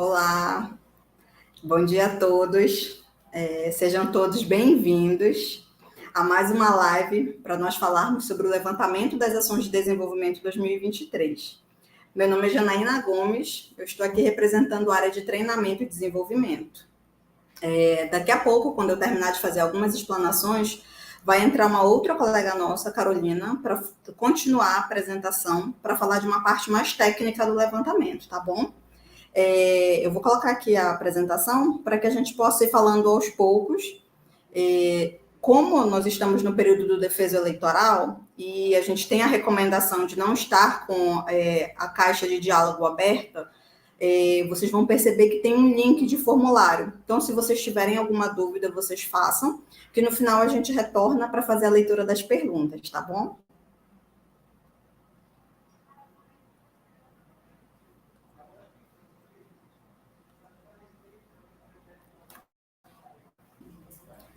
Olá, bom dia a todos. Sejam todos bem-vindos a mais uma live para nós falarmos sobre o levantamento das ações de desenvolvimento 2023. Meu nome é Janaína Gomes, eu estou aqui representando a área de treinamento e desenvolvimento. Daqui a pouco, quando eu terminar de fazer algumas explanações, vai entrar uma outra colega nossa, Carolina, para continuar a apresentação, para falar de uma parte mais técnica do levantamento, tá bom? Eu vou colocar aqui a apresentação para que a gente possa ir falando aos poucos. Como nós estamos no período do defeso eleitoral e a gente tem a recomendação de não estar com a caixa de diálogo aberta, vocês vão perceber que tem um link de formulário. Então, se vocês tiverem alguma dúvida, vocês façam, que no final a gente retorna para fazer a leitura das perguntas, tá bom?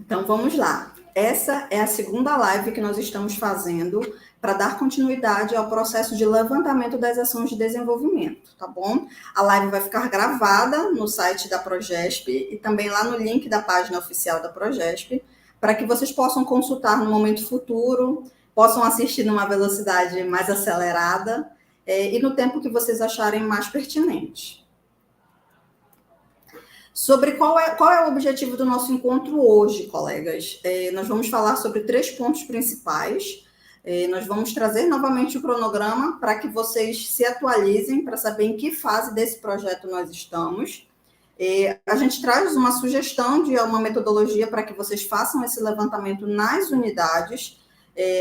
Então, vamos lá. Essa é a segunda live que nós estamos fazendo para dar continuidade ao processo de levantamento das ações de desenvolvimento, tá bom? A live vai ficar gravada no site da Progesp e também lá no link da página oficial da Progesp, para que vocês possam consultar no momento futuro, possam assistir numa velocidade mais acelerada e no tempo que vocês acharem mais pertinente. Sobre qual é o objetivo do nosso encontro hoje, colegas? Nós vamos falar sobre 3 pontos principais. Nós vamos trazer novamente o cronograma para que vocês se atualizem para saber em que fase desse projeto nós estamos. A gente traz uma sugestão de uma metodologia para que vocês façam esse levantamento nas unidades.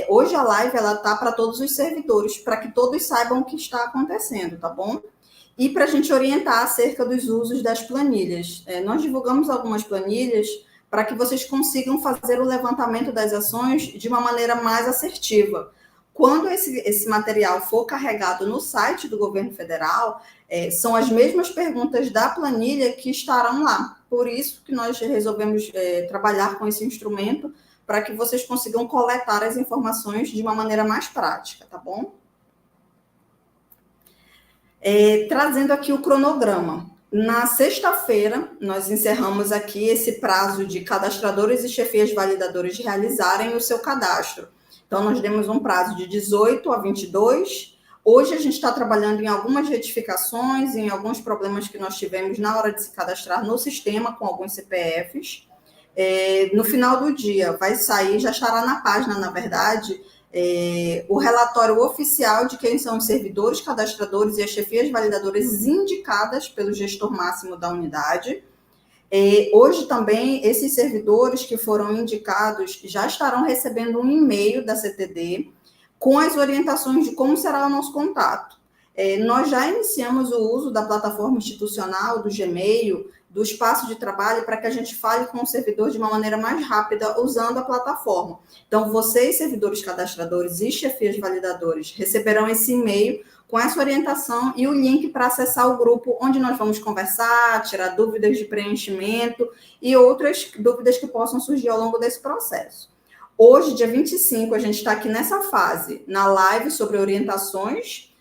Hoje a live está para todos os servidores, para que todos saibam o que está acontecendo, tá bom? E para a gente orientar acerca dos usos das planilhas. Nós divulgamos algumas planilhas para que vocês consigam fazer o levantamento das ações de uma maneira mais assertiva. Quando esse material for carregado no site do governo federal, são as mesmas perguntas da planilha que estarão lá. Por isso que nós resolvemos trabalhar com esse instrumento para que vocês consigam coletar as informações de uma maneira mais prática, tá bom? Trazendo aqui o cronograma. Na sexta-feira, nós encerramos aqui esse prazo de cadastradores e chefias validadoras realizarem o seu cadastro. Então, nós demos um prazo de 18 a 22. Hoje, a gente está trabalhando em algumas retificações, em alguns problemas que nós tivemos na hora de se cadastrar no sistema com alguns CPFs. No final do dia, vai sair, já estará na página, na verdade, o relatório oficial de quem são os servidores cadastradores e as chefias validadoras indicadas pelo gestor máximo da unidade. Hoje também, esses servidores que foram indicados já estarão recebendo um e-mail da CTD com as orientações de como será o nosso contato. Nós já iniciamos o uso da plataforma institucional, do Gmail, do espaço de trabalho, para que a gente fale com o servidor de uma maneira mais rápida usando a plataforma. Então, vocês, servidores cadastradores e chefias validadores, receberão esse e-mail com essa orientação e o link para acessar o grupo onde nós vamos conversar, tirar dúvidas de preenchimento e outras dúvidas que possam surgir ao longo desse processo. Hoje, dia 25, a gente está aqui nessa fase, na live sobre orientações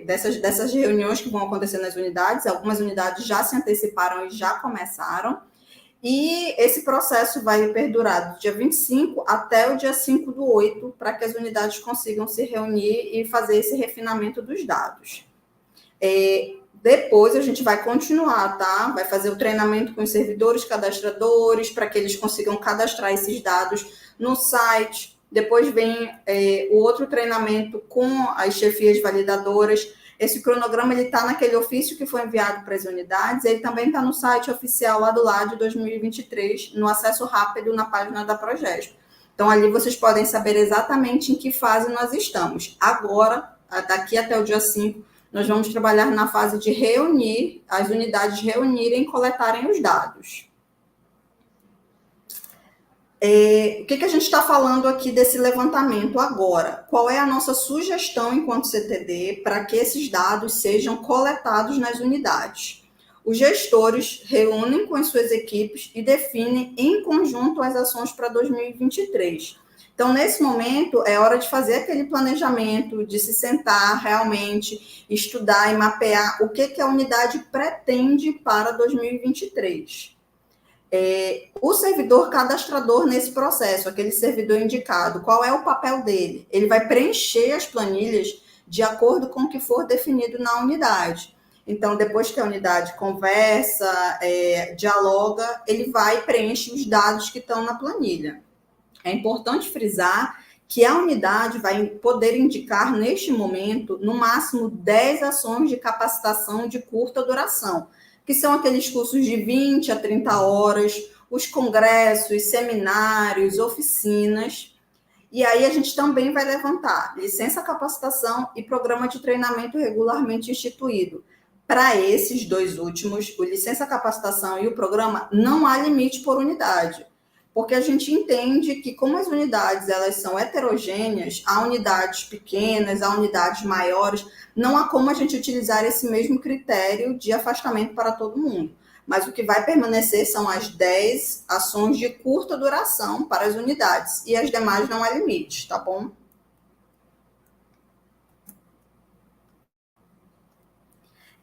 dessas reuniões que vão acontecer nas unidades. Algumas unidades já se anteciparam e já começaram. E esse processo vai perdurar do dia 25 até o dia 5/8, para que as unidades consigam se reunir e fazer esse refinamento dos dados. Depois a gente vai continuar, tá? Vai fazer o treinamento com os servidores cadastradores, para que eles consigam cadastrar esses dados no site. Depois vem o outro treinamento com as chefias validadoras. Esse cronograma está naquele ofício que foi enviado para as unidades. Ele também está no site oficial lá do lado de 2023, no acesso rápido na página da Progesp. Então, ali vocês podem saber exatamente em que fase nós estamos. Agora, daqui até o dia 5, nós vamos trabalhar na fase de reunir, as unidades reunirem e coletarem os dados. O que a gente está falando aqui desse levantamento agora? Qual é a nossa sugestão enquanto CTD para que esses dados sejam coletados nas unidades? Os gestores reúnem com as suas equipes e definem em conjunto as ações para 2023. Então, nesse momento, é hora de fazer aquele planejamento, de se sentar realmente, estudar e mapear o que a unidade pretende para 2023. O servidor cadastrador nesse processo, aquele servidor indicado, qual é o papel dele? Ele vai preencher as planilhas de acordo com o que for definido na unidade. Então, depois que a unidade conversa, dialoga, ele vai e preenche os dados que estão na planilha. É importante frisar que a unidade vai poder indicar, neste momento, no máximo 10 ações de capacitação de curta duração, que são aqueles cursos de 20 a 30 horas, os congressos, seminários, oficinas. E aí a gente também vai levantar licença capacitação e programa de treinamento regularmente instituído. Para esses dois últimos, o licença capacitação e o programa, não há limite por unidade, porque a gente entende que, como as unidades elas são heterogêneas, há unidades pequenas, há unidades maiores, não há como a gente utilizar esse mesmo critério de afastamento para todo mundo. Mas o que vai permanecer são as 10 ações de curta duração para as unidades, e as demais não há limite, tá bom?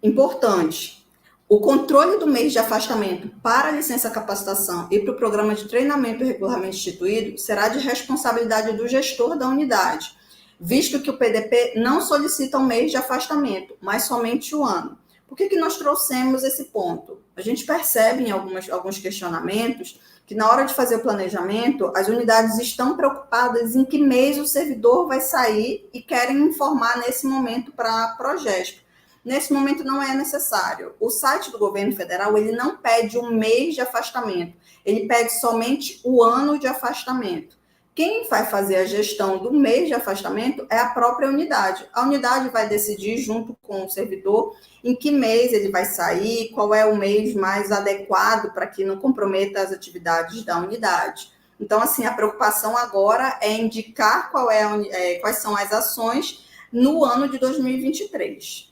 Importante. O controle do mês de afastamento para a licença capacitação e para o programa de treinamento regularmente instituído será de responsabilidade do gestor da unidade, visto que o PDP não solicita um mês de afastamento, mas somente o ano. Por que nós trouxemos esse ponto? A gente percebe em alguns questionamentos que, na hora de fazer o planejamento, as unidades estão preocupadas em que mês o servidor vai sair e querem informar nesse momento para a Progesp. Nesse momento não é necessário. O site do governo federal, ele não pede um mês de afastamento, ele pede somente o ano de afastamento. Quem vai fazer a gestão do mês de afastamento é a própria unidade. A unidade vai decidir, junto com o servidor, em que mês ele vai sair, qual é o mês mais adequado para que não comprometa as atividades da unidade. Então, assim, a preocupação agora é indicar quais são as ações no ano de 2023.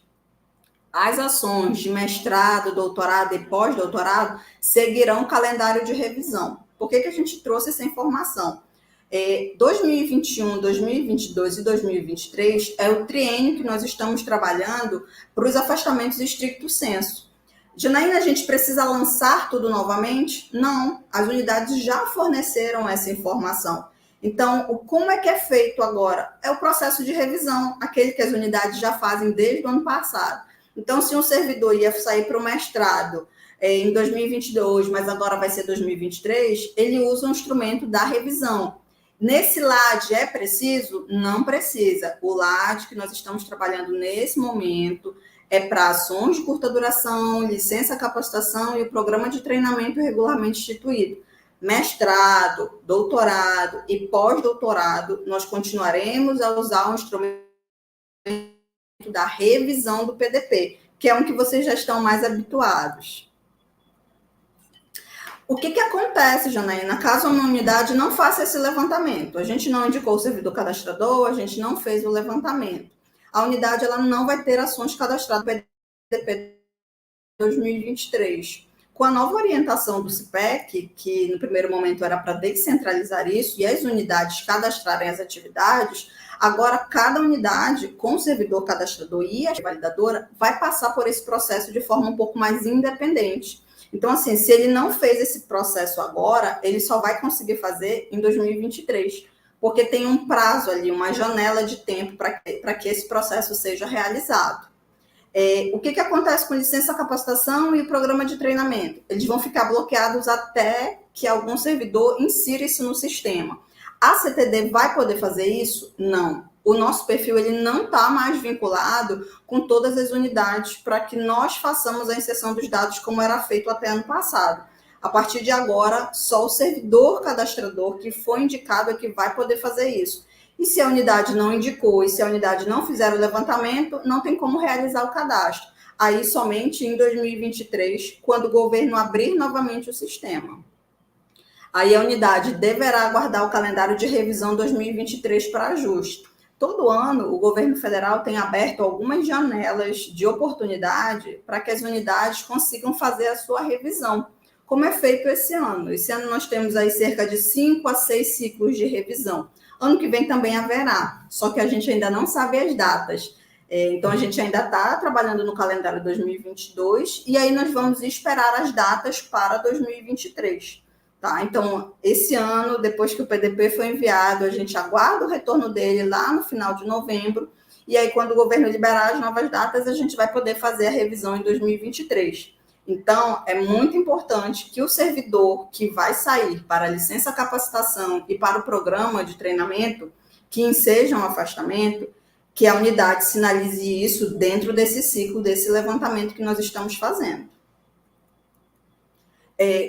As ações de mestrado, doutorado e pós-doutorado seguirão o calendário de revisão. Por que a gente trouxe essa informação? 2021, 2022 e 2023 é o triênio que nós estamos trabalhando para os afastamentos estricto sensu. Janaína, a gente precisa lançar tudo novamente? Não, as unidades já forneceram essa informação. Então, como é que é feito agora? É o processo de revisão, aquele que as unidades já fazem desde o ano passado. Então, se um servidor ia sair para o mestrado em 2022, mas agora vai ser 2023, ele usa um instrumento da revisão. Nesse LAD é preciso? Não precisa. O LAD que nós estamos trabalhando nesse momento é para ações de curta duração, licença capacitação e o programa de treinamento regularmente instituído. Mestrado, doutorado e pós-doutorado, nós continuaremos a usar o instrumento da revisão do PDP, que é um que vocês já estão mais habituados. O que acontece, Janaína, caso uma unidade não faça esse levantamento? A gente não indicou o servidor cadastrador, a gente não fez o levantamento. A unidade ela não vai ter ações cadastradas no PDP 2023. Com a nova orientação do CIPEC, que no primeiro momento era para descentralizar isso e as unidades cadastrarem as atividades, agora cada unidade, com o servidor cadastrador e a validadora, vai passar por esse processo de forma um pouco mais independente. Então, assim, se ele não fez esse processo agora, ele só vai conseguir fazer em 2023, porque tem um prazo ali, uma janela de tempo para que esse processo seja realizado. O que acontece com licença capacitação e o programa de treinamento? Eles vão ficar bloqueados até que algum servidor insira isso no sistema. A CTD vai poder fazer isso? Não. O nosso perfil ele não está mais vinculado com todas as unidades para que nós façamos a inserção dos dados como era feito até ano passado. A partir de agora, só o servidor cadastrador que foi indicado é que vai poder fazer isso. E se a unidade não indicou e se a unidade não fizer o levantamento, não tem como realizar o cadastro. Aí somente em 2023, quando o governo abrir novamente o sistema. Aí a unidade deverá aguardar o calendário de revisão 2023 para ajuste. Todo ano, o governo federal tem aberto algumas janelas de oportunidade para que as unidades consigam fazer a sua revisão, como é feito esse ano. Esse ano nós temos aí cerca de 5 a 6 ciclos de revisão. Ano que vem também haverá, só que a gente ainda não sabe as datas. Então, a gente ainda está trabalhando no calendário 2022 e aí nós vamos esperar as datas para 2023. Tá? Então, esse ano, depois que o PDP foi enviado, a gente aguarda o retorno dele lá no final de novembro e aí, quando o governo liberar as novas datas, a gente vai poder fazer a revisão em 2023. Então, é muito importante que o servidor que vai sair para a licença capacitação e para o programa de treinamento, que enseja um afastamento, que a unidade sinalize isso dentro desse ciclo, desse levantamento que nós estamos fazendo.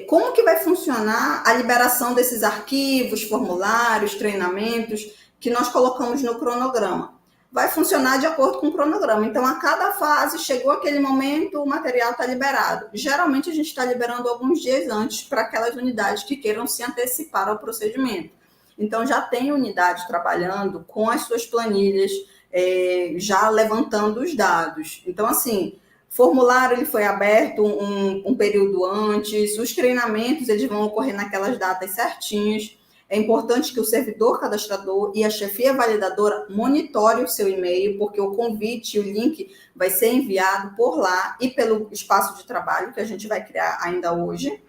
Como que vai funcionar a liberação desses arquivos, formulários, treinamentos que nós colocamos no cronograma? Vai funcionar de acordo com o cronograma. Então, a cada fase, chegou aquele momento, o material está liberado. Geralmente, a gente está liberando alguns dias antes para aquelas unidades que queiram se antecipar ao procedimento. Então, já tem unidade trabalhando com as suas planilhas, já levantando os dados. Então, assim, formulário ele foi aberto um período antes, os treinamentos eles vão ocorrer naquelas datas certinhas. É importante que o servidor cadastrador e a chefia validadora monitorem o seu e-mail, porque o convite, o link vai ser enviado por lá e pelo espaço de trabalho que a gente vai criar ainda hoje,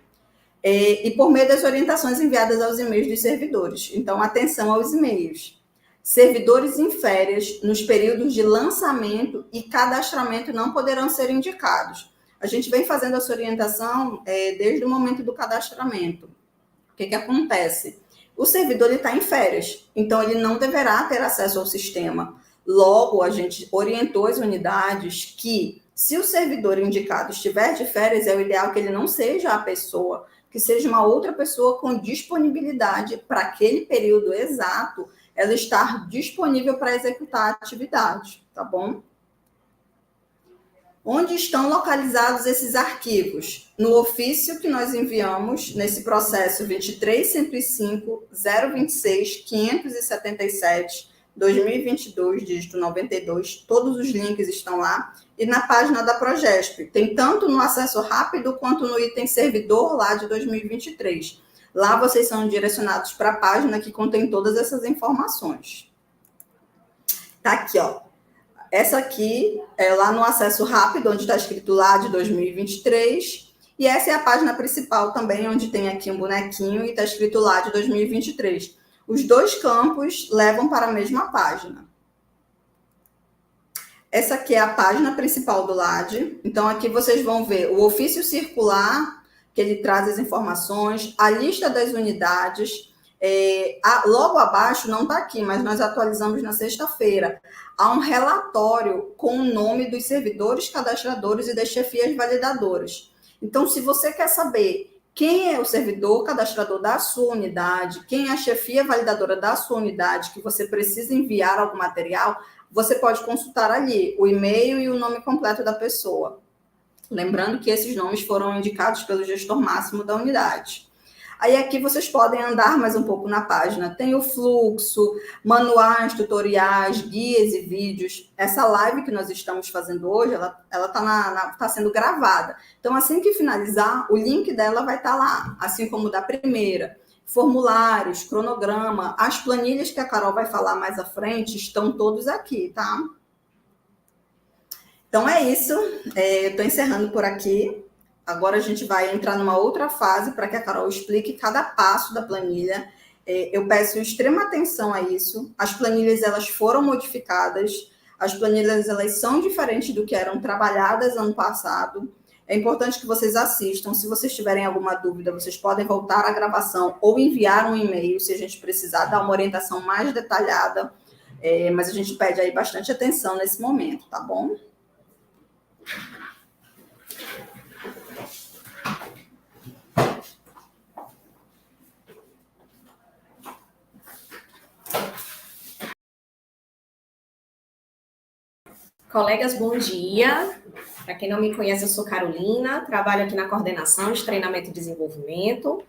e por meio das orientações enviadas aos e-mails dos servidores. Então, atenção aos e-mails. Servidores em férias, nos períodos de lançamento e cadastramento, não poderão ser indicados. A gente vem fazendo essa orientação desde o momento do cadastramento. O que acontece? O servidor está em férias, então ele não deverá ter acesso ao sistema. Logo, a gente orientou as unidades que, se o servidor indicado estiver de férias, é o ideal que ele não seja a pessoa, que seja uma outra pessoa com disponibilidade para aquele período exato, ela estar disponível para executar a atividade, tá bom? Onde estão localizados esses arquivos? No ofício que nós enviamos nesse processo 23.105.026.577/2022, dígito 92, todos os links estão lá, e na página da Progesp. Tem tanto no acesso rápido quanto no item servidor lá de 2023. Lá vocês são direcionados para a página que contém todas essas informações. Tá aqui, ó. Essa aqui é lá no acesso rápido, onde está escrito lá de 2023. E essa é a página principal também, onde tem aqui um bonequinho e está escrito lá de 2023. Os dois campos levam para a mesma página. Essa aqui é a página principal do LAD. Então, aqui vocês vão ver o ofício circular, que ele traz as informações, a lista das unidades. Logo abaixo, não está aqui, mas nós atualizamos na sexta-feira. Há um relatório com o nome dos servidores cadastradores e das chefias validadoras. Então, se você quer saber quem é o servidor cadastrador da sua unidade, quem é a chefia validadora da sua unidade, que você precisa enviar algum material, você pode consultar ali o e-mail e o nome completo da pessoa. Lembrando que esses nomes foram indicados pelo gestor máximo da unidade. Aí aqui vocês podem andar mais um pouco na página. Tem o fluxo, manuais, tutoriais, guias e vídeos. Essa live que nós estamos fazendo hoje, ela tá sendo gravada. Então, assim que finalizar, o link dela vai estar lá, assim como o da primeira. Formulários, cronograma, as planilhas que a Carol vai falar mais à frente, estão todos aqui, tá? Então, é isso. Eu estou encerrando por aqui. Agora a gente vai entrar numa outra fase para que a Carol explique cada passo da planilha. Eu peço extrema atenção a isso. As planilhas elas foram modificadas, as planilhas elas são diferentes do que eram trabalhadas ano passado. É importante que vocês assistam. Se vocês tiverem alguma dúvida, vocês podem voltar à gravação ou enviar um e-mail se a gente precisar dar uma orientação mais detalhada. Mas a gente pede aí bastante atenção nesse momento, tá bom? Colegas, bom dia. Para quem não me conhece, eu sou Carolina, trabalho aqui na coordenação de treinamento e desenvolvimento.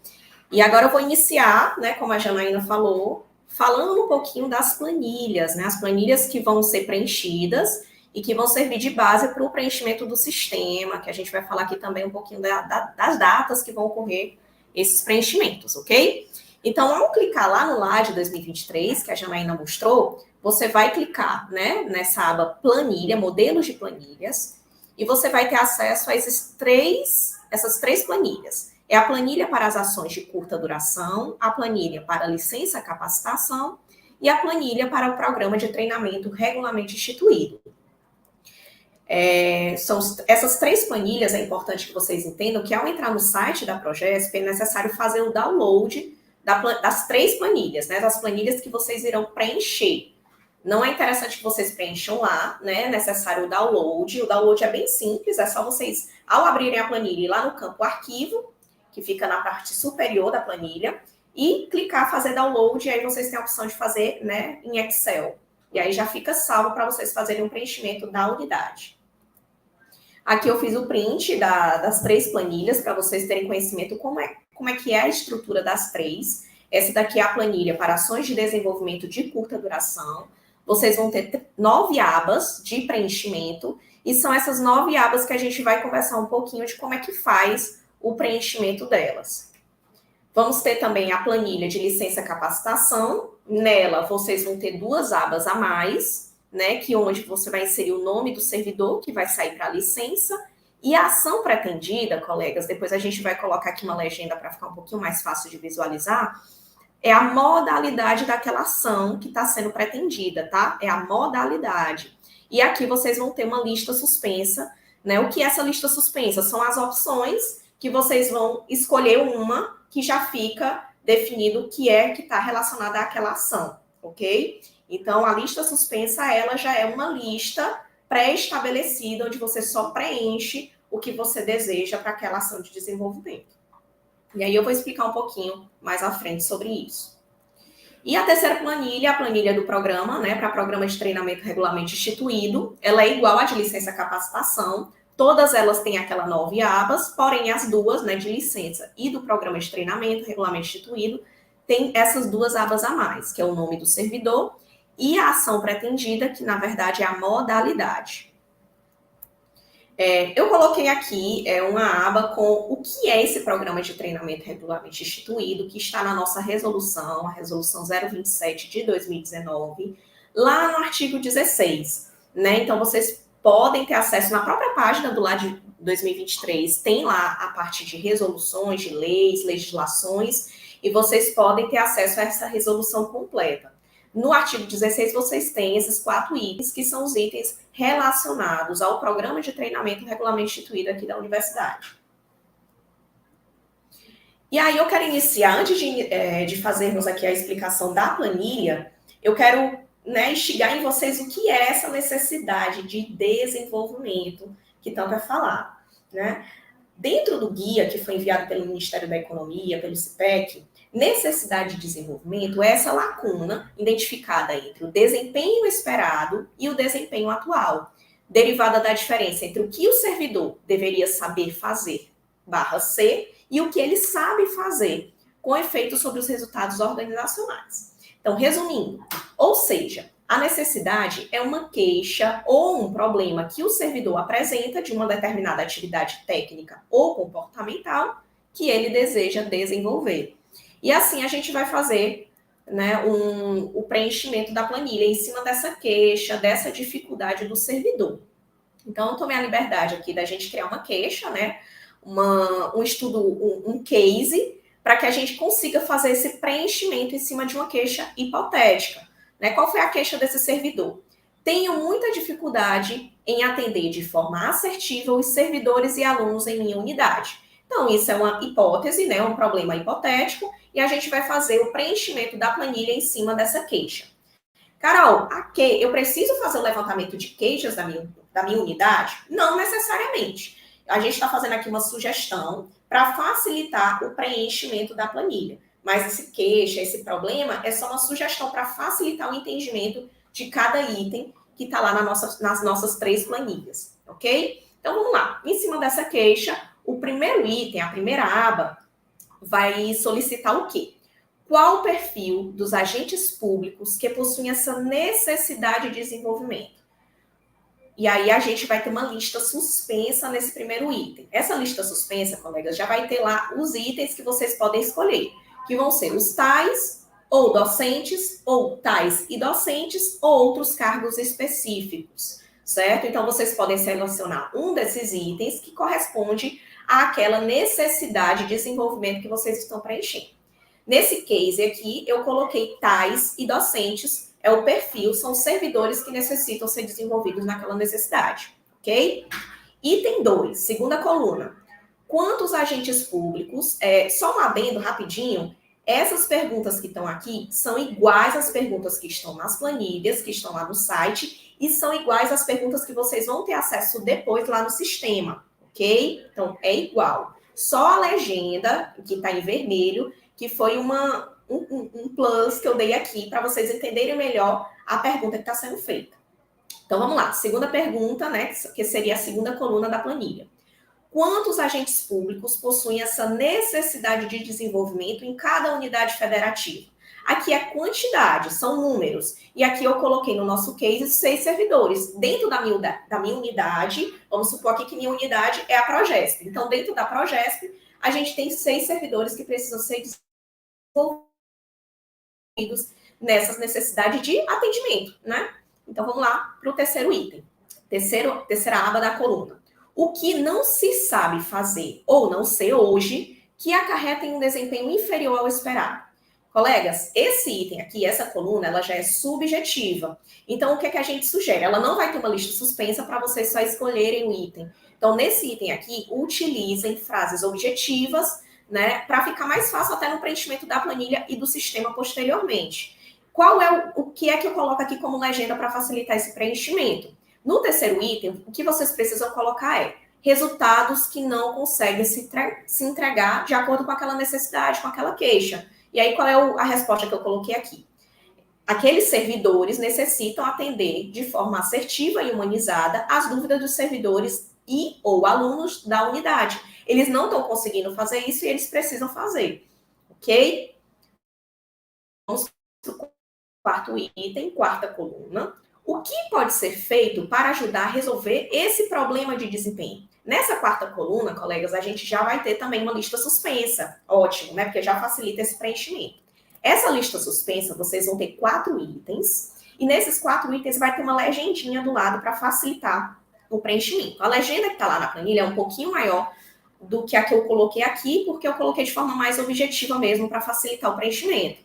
E agora eu vou iniciar, né, como a Janaína falou, falando um pouquinho das planilhas, né, as planilhas que vão ser preenchidas e que vão servir de base para o preenchimento do sistema, que a gente vai falar aqui também um pouquinho das datas que vão ocorrer esses preenchimentos, ok? Então, ao clicar lá no LAD 2023, que a Janaína mostrou, você vai clicar, né, nessa aba planilha, modelos de planilhas, e você vai ter acesso a essas três planilhas. É a planilha para as ações de curta duração, a planilha para licença capacitação e a planilha para o programa de treinamento regularmente instituído. Essas três planilhas, é importante que vocês entendam que ao entrar no site da Progesp é necessário fazer o download das três planilhas, né, das planilhas que vocês irão preencher. Não é interessante que vocês preencham lá, né? É necessário o download. O download é bem simples, é só vocês, ao abrirem a planilha, ir lá no campo arquivo, que fica na parte superior da planilha, e clicar fazer download, e aí vocês têm a opção de fazer, né, em Excel. E aí já fica salvo para vocês fazerem um preenchimento da unidade. Aqui eu fiz o print das três planilhas, para vocês terem conhecimento como é que é a estrutura das três. Essa daqui é a planilha para ações de desenvolvimento de curta duração. Vocês vão ter 9 abas de preenchimento, e são essas 9 abas que a gente vai conversar um pouquinho de como é que faz o preenchimento delas. Vamos ter também a planilha de licença capacitação. Nela, vocês vão ter 2 abas a mais, né, que onde você vai inserir o nome do servidor, que vai sair para a licença, e a ação pretendida, colegas, depois a gente vai colocar aqui uma legenda para ficar um pouquinho mais fácil de visualizar, é a modalidade daquela ação que está sendo pretendida, tá? É a modalidade. E aqui vocês vão ter uma lista suspensa, né? O que é essa lista suspensa? São as opções que vocês vão escolher uma que já fica definido o que é que está relacionada àquela ação, ok? Então, a lista suspensa, ela já é uma lista pré-estabelecida, onde você só preenche o que você deseja para aquela ação de desenvolvimento. E aí eu vou explicar um pouquinho mais à frente sobre isso. E a terceira planilha, a planilha do programa, né, para programa de treinamento regularmente instituído, ela é igual à de licença capacitação, todas elas têm aquelas 9 abas, porém as duas, né, de licença e do programa de treinamento regularmente instituído, tem essas 2 abas a mais, que é o nome do servidor e a ação pretendida, que na verdade é a modalidade. Eu coloquei aqui uma aba com o que é esse programa de treinamento regularmente instituído, que está na nossa resolução, a resolução 027 de 2019, lá no artigo 16, né? Então, vocês podem ter acesso na própria página do LAD 2023, tem lá a parte de resoluções, de leis, legislações, e vocês podem ter acesso a essa resolução completa. No artigo 16, vocês têm esses 4 itens, que são os itens relacionados ao programa de treinamento regularmente instituído aqui da universidade. E aí, eu quero iniciar, antes de fazermos aqui a explicação da planilha, eu quero, né, instigar em vocês o que é essa necessidade de desenvolvimento que tanto é falado, né? Dentro do guia que foi enviado pelo Ministério da Economia, pelo CIPEC, necessidade de desenvolvimento é essa lacuna identificada entre o desempenho esperado e o desempenho atual, derivada da diferença entre o que o servidor deveria saber fazer, /C, e o que ele sabe fazer, com efeito sobre os resultados organizacionais. Então, resumindo, ou seja, a necessidade é uma queixa ou um problema que o servidor apresenta de uma determinada atividade técnica ou comportamental que ele deseja desenvolver. E assim a gente vai fazer, né, o preenchimento da planilha em cima dessa queixa, dessa dificuldade do servidor. Então, eu tomei a liberdade aqui da gente criar uma queixa, né, um estudo, um case, para que a gente consiga fazer esse preenchimento em cima de uma queixa hipotética. Né? Qual foi a queixa desse servidor? Tenho muita dificuldade em atender de forma assertiva os servidores e alunos em minha unidade. Então, isso é uma hipótese, né, um problema hipotético, e a gente vai fazer o preenchimento da planilha em cima dessa queixa. Carol, eu preciso fazer o levantamento de queixas da minha unidade? Não necessariamente. A gente está fazendo aqui uma sugestão para facilitar o preenchimento da planilha. Mas esse queixa, esse problema, é só uma sugestão para facilitar o entendimento de cada item que está lá nas nossas 3 planilhas, ok? Então, vamos lá. Em cima dessa queixa, o primeiro item, a primeira aba, vai solicitar o quê? Qual o perfil dos agentes públicos que possuem essa necessidade de desenvolvimento? E aí a gente vai ter uma lista suspensa nesse primeiro item. Essa lista suspensa, colegas, já vai ter lá os itens que vocês podem escolher, que vão ser os tais ou docentes, ou tais e docentes, ou outros cargos específicos, certo? Então, vocês podem selecionar um desses itens que corresponde àquela necessidade de desenvolvimento que vocês estão preenchendo. Nesse case aqui, eu coloquei tais e docentes, é o perfil, são servidores que necessitam ser desenvolvidos naquela necessidade, ok? Item 2, segunda coluna. Quantos agentes públicos, só um adendo rapidinho, essas perguntas que estão aqui são iguais às perguntas que estão nas planilhas, que estão lá no site, e são iguais às perguntas que vocês vão ter acesso depois lá no sistema, ok? Então, é igual. Só a legenda, que está em vermelho, que foi um plus que eu dei aqui para vocês entenderem melhor a pergunta que está sendo feita. Então, vamos lá. Segunda pergunta, né, que seria a segunda coluna da planilha. Quantos agentes públicos possuem essa necessidade de desenvolvimento em cada unidade federativa? Aqui é quantidade, são números. E aqui eu coloquei no nosso case 6 servidores. Dentro da minha unidade, vamos supor aqui que minha unidade é a Progesp. Então, dentro da Progesp, a gente tem 6 servidores que precisam ser desenvolvidos nessas necessidades de atendimento, né? Então, vamos lá para o terceiro item. Terceira aba da coluna. O que não se sabe fazer ou não ser hoje, que acarreta em um desempenho inferior ao esperado. Colegas, esse item aqui, essa coluna, ela já é subjetiva. Então, o que é que a gente sugere? Ela não vai ter uma lista suspensa para vocês só escolherem o item. Então, nesse item aqui, utilizem frases objetivas, né, para ficar mais fácil até no preenchimento da planilha e do sistema posteriormente. Qual é o que é que eu coloco aqui como legenda para facilitar esse preenchimento? No terceiro item, o que vocês precisam colocar é resultados que não conseguem se entregar de acordo com aquela necessidade, com aquela queixa. E aí, qual é a resposta que eu coloquei aqui? Aqueles servidores necessitam atender de forma assertiva e humanizada as dúvidas dos servidores e ou alunos da unidade. Eles não estão conseguindo fazer isso e eles precisam fazer, ok? Vamos para o quarto item, quarta coluna. O que pode ser feito para ajudar a resolver esse problema de desempenho? Nessa quarta coluna, colegas, a gente já vai ter também uma lista suspensa. Ótimo, né? Porque já facilita esse preenchimento. Essa lista suspensa, vocês vão ter 4 itens. E nesses 4 itens vai ter uma legendinha do lado para facilitar o preenchimento. A legenda que está lá na planilha é um pouquinho maior do que a que eu coloquei aqui, porque eu coloquei de forma mais objetiva mesmo para facilitar o preenchimento.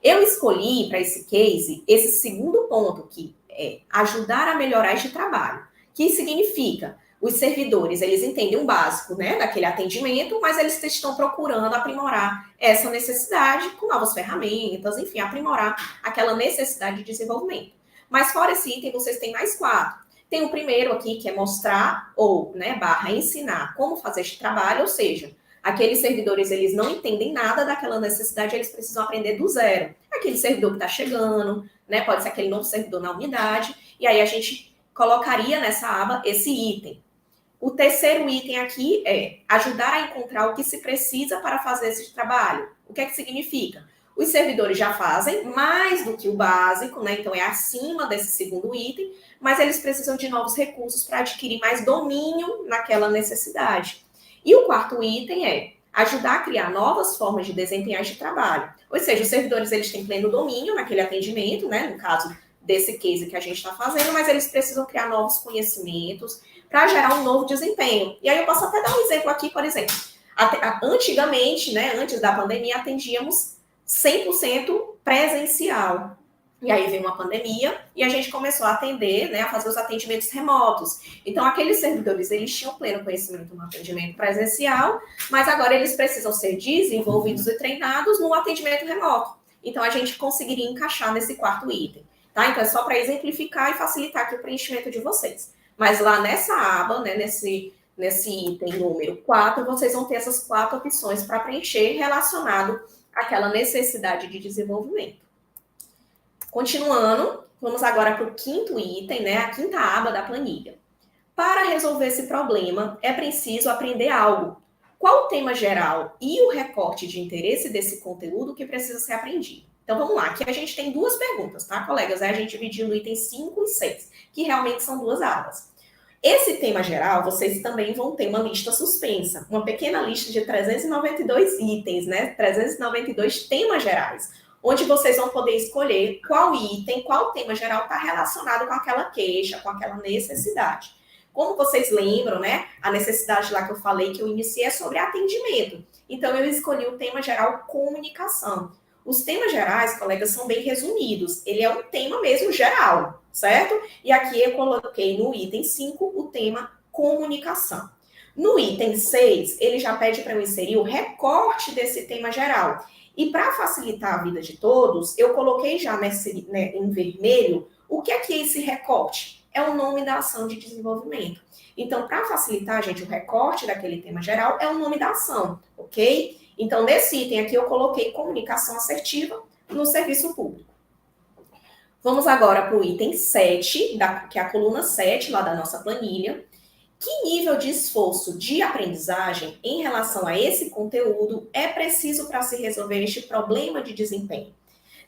Eu escolhi para esse case esse segundo ponto, que é ajudar a melhorar este trabalho, que significa os servidores, eles entendem o básico, né, daquele atendimento, mas eles estão procurando aprimorar essa necessidade com novas ferramentas, enfim, aprimorar aquela necessidade de desenvolvimento. Mas fora esse item, vocês têm mais 4. Tem o primeiro aqui, que é mostrar ou, né, barra ensinar como fazer este trabalho, ou seja, aqueles servidores, eles não entendem nada daquela necessidade, eles precisam aprender do zero. Aquele servidor que está chegando, né, pode ser aquele novo servidor na unidade, e aí a gente colocaria nessa aba esse item. O terceiro item aqui é ajudar a encontrar o que se precisa para fazer esse trabalho. O que é que significa? Os servidores já fazem mais do que o básico, né? Então é acima desse segundo item, mas eles precisam de novos recursos para adquirir mais domínio naquela necessidade. E o quarto item é ajudar a criar novas formas de desempenhar este trabalho. Ou seja, os servidores eles têm pleno domínio naquele atendimento, né? No caso desse case que a gente está fazendo, mas eles precisam criar novos conhecimentos para gerar um novo desempenho. E aí eu posso até dar um exemplo aqui, por exemplo. Antigamente, né, antes da pandemia, atendíamos 100% presencial. E aí veio uma pandemia e a gente começou a atender, né, a fazer os atendimentos remotos. Então, aqueles servidores, eles tinham pleno conhecimento no atendimento presencial, mas agora eles precisam ser desenvolvidos e treinados no atendimento remoto. Então, a gente conseguiria encaixar nesse quarto item. Tá? Então, é só para exemplificar e facilitar aqui o preenchimento de vocês. Mas lá nessa aba, né, nesse item número 4, vocês vão ter essas 4 opções para preencher relacionado àquela necessidade de desenvolvimento. Continuando, vamos agora para o quinto item, né, a quinta aba da planilha. Para resolver esse problema, é preciso aprender algo. Qual o tema geral e o recorte de interesse desse conteúdo que precisa ser aprendido? Então, vamos lá. Aqui a gente tem 2 perguntas, tá, colegas? Aí a gente dividiu no item 5 e 6, que realmente são 2 abas. Esse tema geral, vocês também vão ter uma lista suspensa, uma pequena lista de 392 itens, né? 392 temas gerais, onde vocês vão poder escolher qual item, qual tema geral está relacionado com aquela queixa, com aquela necessidade. Como vocês lembram, né? A necessidade lá que eu falei, que eu iniciei, é sobre atendimento. Então, eu escolhi o tema geral comunicação. Os temas gerais, colegas, são bem resumidos. Ele é um tema mesmo geral, certo? E aqui eu coloquei no item 5 o tema comunicação. No item 6, ele já pede para eu inserir o recorte desse tema geral. E para facilitar a vida de todos, eu coloquei já em vermelho o que é esse recorte? É o nome da ação de desenvolvimento. Então, para facilitar, gente, o recorte daquele tema geral é o nome da ação, ok? Então, nesse item aqui, eu coloquei comunicação assertiva no serviço público. Vamos agora para o item 7, que é a coluna 7 lá da nossa planilha. Que nível de esforço de aprendizagem em relação a esse conteúdo é preciso para se resolver este problema de desempenho?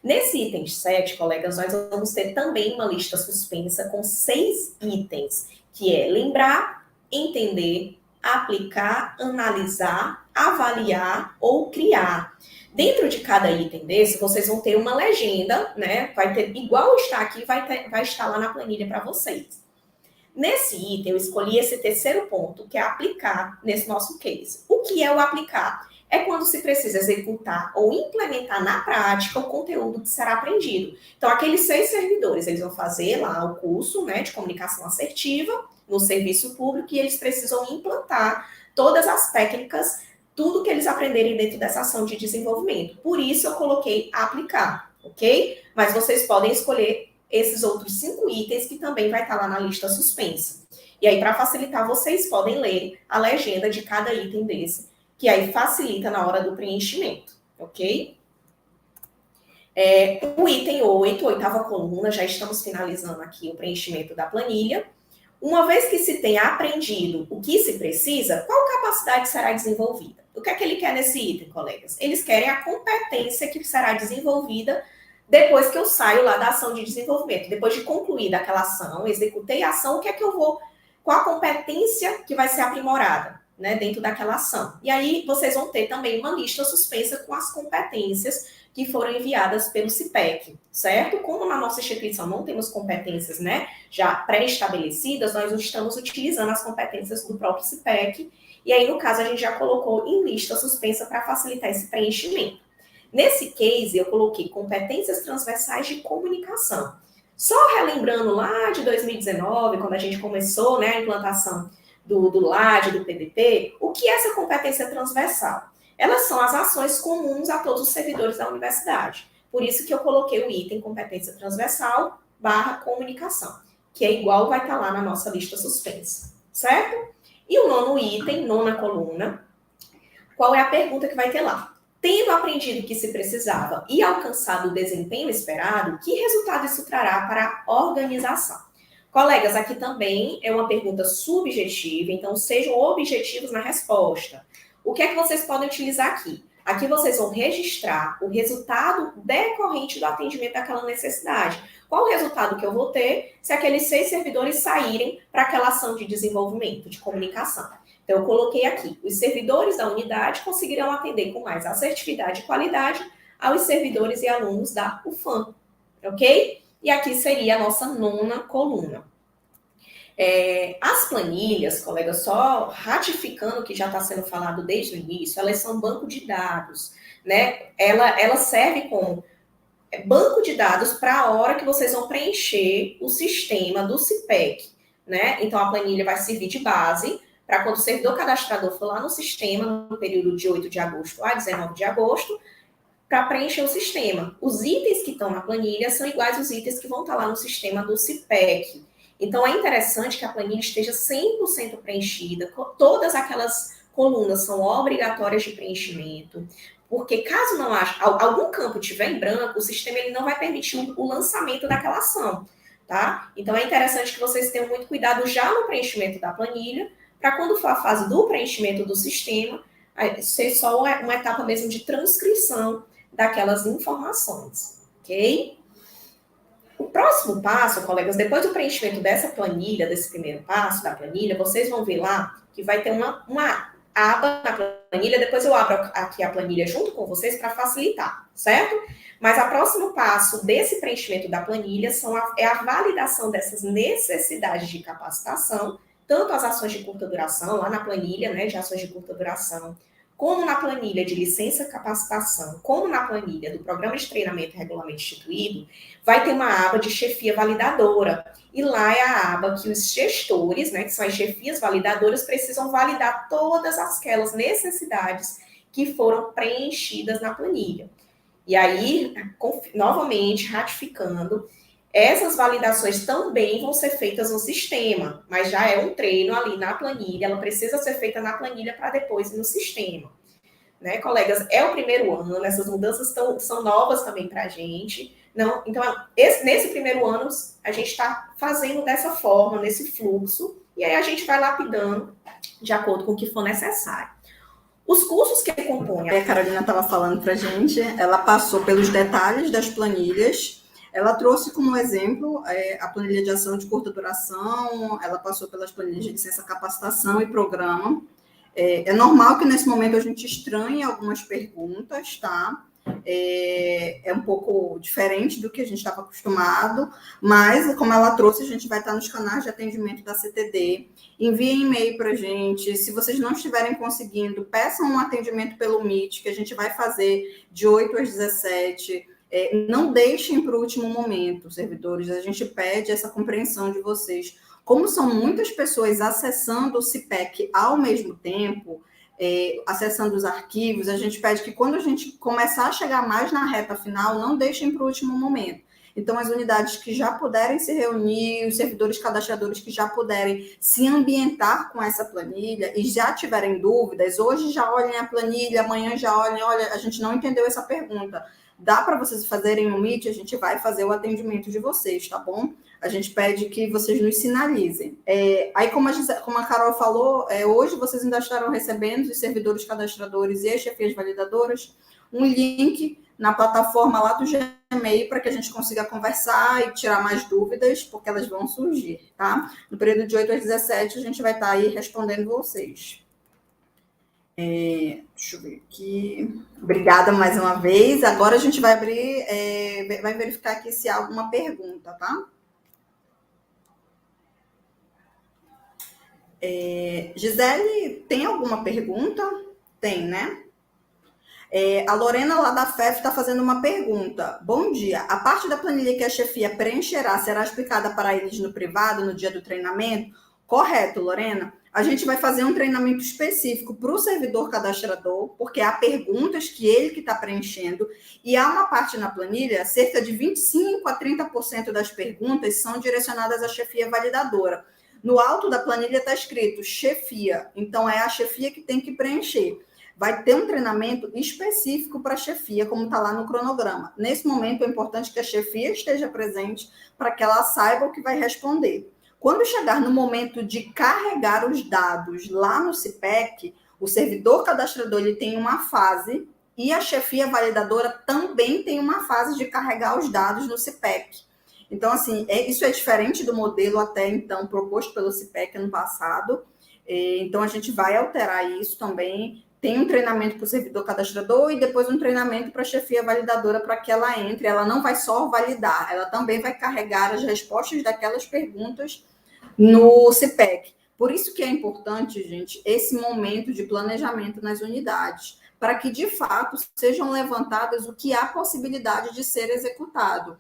Nesse item 7, colegas, nós vamos ter também uma lista suspensa com 6 itens, que é lembrar, entender, aplicar, analisar, avaliar ou criar. Dentro de cada item desse, vocês vão ter uma legenda, né? Vai ter, igual está aqui, vai estar lá na planilha para vocês. Nesse item, eu escolhi esse terceiro ponto, que é aplicar nesse nosso case. O que é o aplicar? É quando se precisa executar ou implementar na prática o conteúdo que será aprendido. Então, aqueles 6 servidores, eles vão fazer lá o curso, né, de comunicação assertiva no serviço público e eles precisam implantar todas as técnicas, tudo que eles aprenderem dentro dessa ação de desenvolvimento. Por isso, eu coloquei aplicar, ok? Mas vocês podem escolher esses outros 5 itens que também vai estar lá na lista suspensa. E aí, para facilitar, vocês podem ler a legenda de cada item desse, que aí facilita na hora do preenchimento, ok? O item 8, oitava coluna, já estamos finalizando aqui o preenchimento da planilha. Uma vez que se tenha aprendido o que se precisa, qual capacidade será desenvolvida? O que é que ele quer nesse item, colegas? Eles querem a competência que será desenvolvida depois que eu saio lá da ação de desenvolvimento. Depois de concluir aquela ação, executei a ação, o que é que eu vou... Qual a competência que vai ser aprimorada, né, dentro daquela ação? E aí, vocês vão ter também uma lista suspensa com as competências que foram enviadas pelo CIPEC, certo? Como na nossa instituição não temos competências, né, já pré-estabelecidas, nós estamos utilizando as competências do próprio CIPEC, e aí, no caso, a gente já colocou em lista suspensa para facilitar esse preenchimento. Nesse case, eu coloquei competências transversais de comunicação. Só relembrando lá de 2019, quando a gente começou, né, a implantação do LAD, do PDT, o que é essa competência transversal? Elas são as ações comuns a todos os servidores da universidade. Por isso que eu coloquei o item competência transversal / comunicação, que é igual, vai estar lá na nossa lista suspensa, certo? E o 9º item, 9ª coluna, qual é a pergunta que vai ter lá? Tendo aprendido o que se precisava e alcançado o desempenho esperado, que resultado isso trará para a organização? Colegas, aqui também é uma pergunta subjetiva, então sejam objetivos na resposta. O que é que vocês podem utilizar aqui? Aqui vocês vão registrar o resultado decorrente do atendimento daquela necessidade. Qual o resultado que eu vou ter se aqueles 6 servidores saírem para aquela ação de desenvolvimento, de comunicação? Então, eu coloquei aqui, os servidores da unidade conseguirão atender com mais assertividade e qualidade aos servidores e alunos da UFAM, ok? E aqui seria a nossa 9ª coluna. As planilhas, colegas, só ratificando o que já está sendo falado desde o início, elas são banco de dados, né? Ela serve como banco de dados para a hora que vocês vão preencher o sistema do CIPEC, né? Então, a planilha vai servir de base para quando o servidor cadastrador for lá no sistema, no período de 8 de agosto a 19 de agosto, para preencher o sistema. Os itens que estão na planilha são iguais aos itens que vão estar lá no sistema do CIPEC. Então, é interessante que a planilha esteja 100% preenchida, todas aquelas colunas são obrigatórias de preenchimento, porque caso não haja, algum campo estiver em branco, o sistema ele não vai permitir o lançamento daquela ação, tá? Então, é interessante que vocês tenham muito cuidado já no preenchimento da planilha, para quando for a fase do preenchimento do sistema, ser só uma etapa mesmo de transcrição daquelas informações, ok? O próximo próximo passo, colegas, depois do preenchimento dessa planilha, desse primeiro passo da planilha, vocês vão ver lá que vai ter uma aba na planilha, depois eu abro aqui a planilha junto com vocês para facilitar, certo? Mas o próximo passo desse preenchimento da planilha é a validação dessas necessidades de capacitação, tanto as ações de curta duração, lá na planilha, né, de ações de curta duração, como na planilha de licença capacitação, como na planilha do programa de treinamento regularmente instituído, vai ter uma aba de chefia validadora. E lá é a aba que os gestores, né, que são as chefias validadoras, precisam validar todas aquelas necessidades que foram preenchidas na planilha. E aí, novamente, ratificando, essas validações também vão ser feitas no sistema, mas já é um treino ali na planilha, ela precisa ser feita na planilha para depois ir no sistema. Né, colegas? É o primeiro ano, essas mudanças são novas também para a gente. Não, então, nesse primeiro ano, a gente está fazendo dessa forma, nesse fluxo, e aí a gente vai lapidando de acordo com o que for necessário. Os cursos que compõem... A Carolina estava falando para a gente, ela passou pelos detalhes das planilhas, ela trouxe como exemplo a planilha de ação de curta duração, ela passou pelas planilhas de licença capacitação e programa. É normal que nesse momento a gente estranhe algumas perguntas, tá? É um pouco diferente do que a gente estava acostumado, mas, como ela trouxe, a gente vai estar nos canais de atendimento da CTD. Enviem e-mail para a gente. Se vocês não estiverem conseguindo, peçam um atendimento pelo Meet, que a gente vai fazer de 8 às 17. Não deixem para o último momento, servidores. A gente pede essa compreensão de vocês. Como são muitas pessoas acessando o CIPEC ao mesmo tempo, acessando os arquivos, a gente pede que quando a gente começar a chegar mais na reta final, não deixem para o último momento. Então, as unidades que já puderem se reunir, os servidores cadastradores que já puderem se ambientar com essa planilha e já tiverem dúvidas, hoje já olhem a planilha, amanhã já olhem, olha, a gente não entendeu essa pergunta. Dá para vocês fazerem um Meet, a gente vai fazer o atendimento de vocês, tá bom? A gente pede que vocês nos sinalizem. Aí, como a Carol falou, hoje vocês ainda estarão recebendo, os servidores cadastradores e as chefias validadoras, um link na plataforma lá do Gmail para que a gente consiga conversar e tirar mais dúvidas, porque elas vão surgir, tá? No período de 8 às 17, a gente vai estar aí respondendo vocês. Deixa eu ver aqui. Obrigada mais uma vez. Agora a gente vai abrir, vai verificar aqui se há alguma pergunta, tá? Gisele, tem alguma pergunta? Tem, né? A Lorena lá da FEF está fazendo uma pergunta. Bom dia. A parte da planilha que a chefia preencherá será explicada para eles no privado, no dia do treinamento? Correto, Lorena. A gente vai fazer um treinamento específico para o servidor cadastrador, porque há perguntas que ele que está preenchendo, e há uma parte na planilha, cerca de 25% a 30% das perguntas são direcionadas à chefia validadora. No alto da planilha está escrito chefia, então é a chefia que tem que preencher. Vai ter um treinamento específico para a chefia, como está lá no cronograma. Nesse momento, é importante que a chefia esteja presente para que ela saiba o que vai responder. Quando chegar no momento de carregar os dados lá no CIPEC, o servidor cadastrador ele tem uma fase e a chefia validadora também tem uma fase de carregar os dados no CIPEC. Então, assim, isso é diferente do modelo até então proposto pelo CIPEC ano passado. Então, a gente vai alterar isso também. Tem um treinamento para o servidor cadastrador e depois um treinamento para a chefia validadora para que ela entre. Ela não vai só validar, ela também vai carregar as respostas daquelas perguntas no CIPEC. Por isso que é importante, gente, esse momento de planejamento nas unidades, para que, de fato, sejam levantadas o que há possibilidade de ser executado.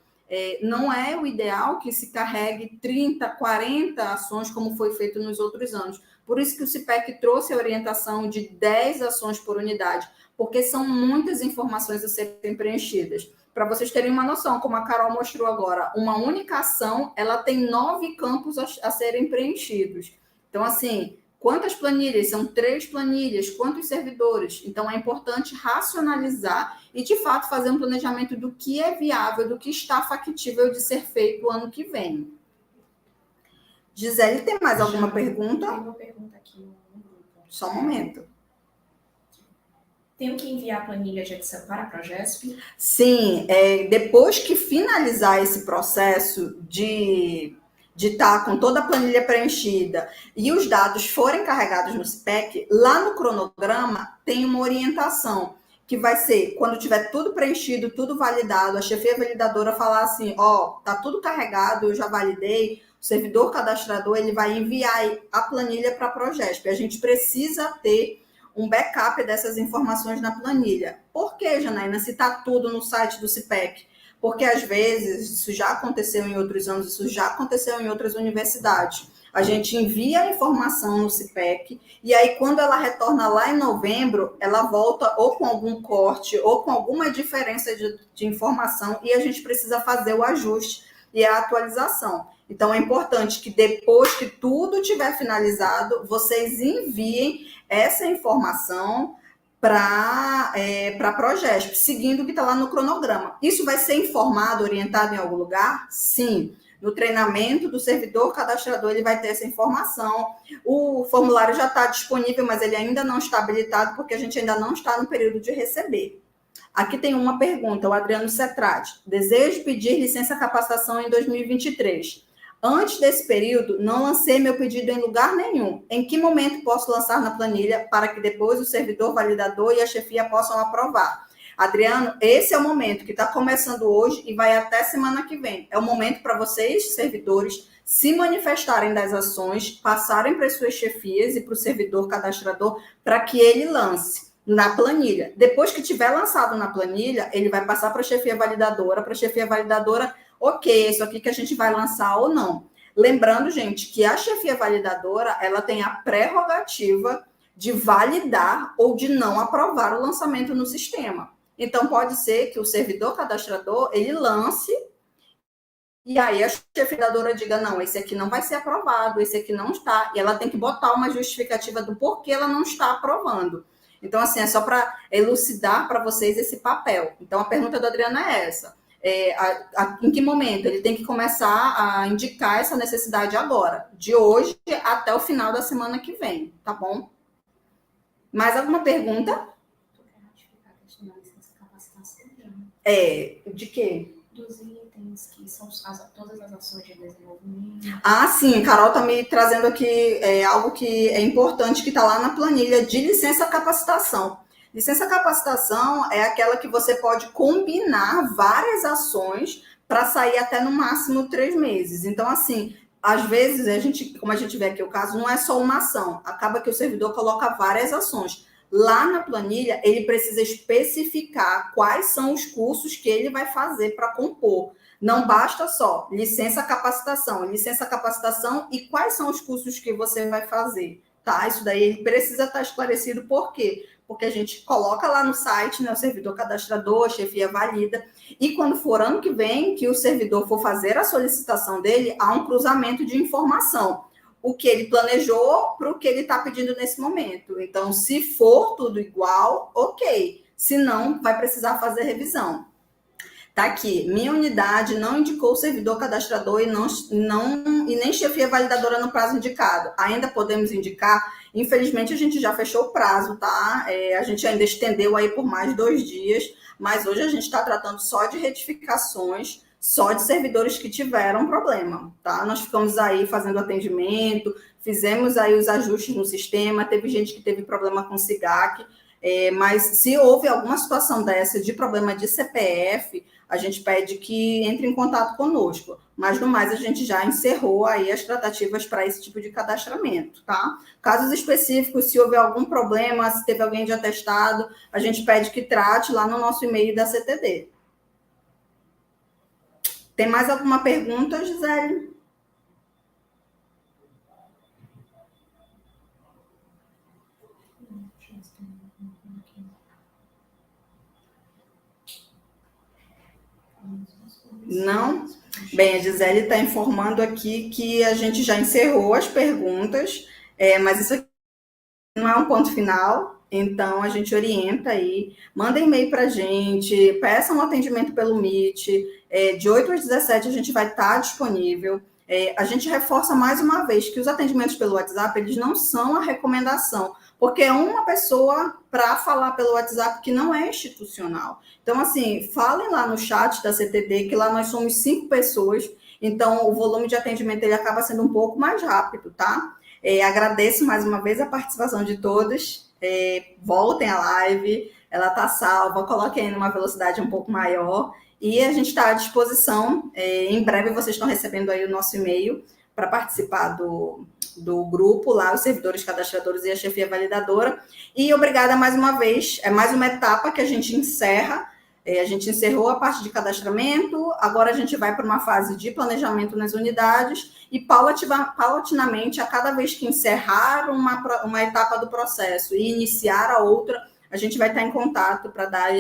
Não é o ideal que se carregue 30, 40 ações, como foi feito nos outros anos. Por isso que o CIPEC trouxe a orientação de 10 ações por unidade, porque são muitas informações a serem preenchidas. Para vocês terem uma noção, como a Carol mostrou agora, uma única ação, ela tem 9 campos a serem preenchidos. Então, assim, quantas planilhas? São 3 planilhas. Quantos servidores? Então, é importante racionalizar e, de fato, fazer um planejamento do que é viável, do que está factível de ser feito o ano que vem. Gisele, tem mais alguma pergunta? Tem uma pergunta aqui no grupo. Só um momento. Tenho que enviar a planilha de Excel para a Progesp? Sim, depois que finalizar esse processo de estar com toda a planilha preenchida e os dados forem carregados no CPEC, lá no cronograma tem uma orientação, que vai ser, quando tiver tudo preenchido, tudo validado, a chefia validadora falar assim, tá tudo carregado, eu já validei, o servidor cadastrador, ele vai enviar a planilha para a Progesp. A gente precisa ter um backup dessas informações na planilha. Por que, Janaína, se está tudo no site do CPEC? Porque, às vezes, isso já aconteceu em outros anos, isso já aconteceu em outras universidades. A gente envia a informação no CPEC e aí, quando ela retorna lá em novembro, ela volta ou com algum corte ou com alguma diferença de informação e a gente precisa fazer o ajuste e a atualização. Então, é importante que depois que tudo tiver finalizado, vocês enviem essa informação para a Progesp, seguindo o que está lá no cronograma. Isso vai ser informado, orientado em algum lugar? Sim. No treinamento do servidor cadastrador, ele vai ter essa informação. O formulário já está disponível, mas ele ainda não está habilitado, porque a gente ainda não está no período de receber. Aqui tem uma pergunta, o Adriano Cetrati. Desejo pedir licença capacitação em 2023. Antes desse período, não lancei meu pedido em lugar nenhum. Em que momento posso lançar na planilha para que depois o servidor validador e a chefia possam aprovar? Adriano, esse é o momento que está começando hoje e vai até semana que vem. É o momento para vocês, servidores, se manifestarem das ações, passarem para as suas chefias e para o servidor cadastrador para que ele lance na planilha. Depois que tiver lançado na planilha, ele vai passar para a chefia validadora, ok, isso aqui que a gente vai lançar ou não. Lembrando, gente, que a chefia validadora, ela tem a prerrogativa de validar ou de não aprovar o lançamento no sistema. Então, pode ser que o servidor cadastrador, ele lance e aí a chefia validadora diga, não, esse aqui não vai ser aprovado, esse aqui não está. E ela tem que botar uma justificativa do porquê ela não está aprovando. Então, assim, é só para elucidar para vocês esse papel. Então, a pergunta do Adriano é essa. Em que momento ele tem que começar a indicar essa necessidade agora, de hoje até o final da semana que vem, tá bom? Mais alguma pergunta? De quê? Dos itens que são todas as ações de desenvolvimento. Sim, Carol está me trazendo aqui algo que é importante, que está lá na planilha de licença capacitação. Licença capacitação é aquela que você pode combinar várias ações para sair até no máximo 3 meses. Então, assim, às vezes, como a gente vê aqui o caso, não é só uma ação. Acaba que o servidor coloca várias ações. Lá na planilha, ele precisa especificar quais são os cursos que ele vai fazer para compor. Não basta só licença capacitação e quais são os cursos que você vai fazer, tá? Isso daí ele precisa estar esclarecido. Por quê? Porque a gente coloca lá no site, né, o servidor cadastrador, a chefia valida, e quando for ano que vem, que o servidor for fazer a solicitação dele, há um cruzamento de informação. O que ele planejou para o que ele está pedindo nesse momento. Então, se for tudo igual, ok. Se não, vai precisar fazer revisão. Tá aqui, minha unidade não indicou o servidor cadastrador e nem chefia validadora no prazo indicado. Ainda podemos indicar? Infelizmente, a gente já fechou o prazo, tá? A gente ainda estendeu aí por mais 2 dias, mas hoje a gente está tratando só de retificações, só de servidores que tiveram problema, tá? Nós ficamos aí fazendo atendimento, fizemos aí os ajustes no sistema, teve gente que teve problema com SIGAC, mas se houve alguma situação dessa de problema de CPF, a gente pede que entre em contato conosco. Mas, no mais, a gente já encerrou aí as tratativas para esse tipo de cadastramento, tá? Casos específicos, se houver algum problema, se teve alguém de atestado, a gente pede que trate lá no nosso e-mail da CTD. Tem mais alguma pergunta, Gisele? Não? Bem, a Gisele está informando aqui que a gente já encerrou as perguntas, mas isso aqui não é um ponto final, então a gente orienta aí, manda e-mail para a gente, peça um atendimento pelo Meet, de 8 às 17 a gente vai estar disponível. A gente reforça mais uma vez que os atendimentos pelo WhatsApp, eles não são a recomendação, porque é uma pessoa para falar pelo WhatsApp que não é institucional. Então, assim, falem lá no chat da CTD, que lá nós somos 5 pessoas, então o volume de atendimento ele acaba sendo um pouco mais rápido, tá? Agradeço mais uma vez a participação de todos. Voltem à live, ela está salva, coloquem aí numa velocidade um pouco maior. E a gente está à disposição. Em breve vocês estão recebendo aí o nosso e-mail para participar do grupo lá, os servidores cadastradores e a chefia validadora. E obrigada mais uma vez. É mais uma etapa que a gente encerra. A gente encerrou a parte de cadastramento, agora a gente vai para uma fase de planejamento nas unidades e paulatinamente, a cada vez que encerrar uma etapa do processo e iniciar a outra, a gente vai estar em contato para dar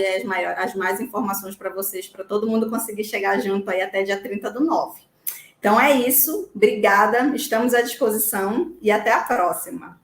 as mais informações para vocês, para todo mundo conseguir chegar junto aí até dia 30/9. Então é isso, obrigada, estamos à disposição e até a próxima.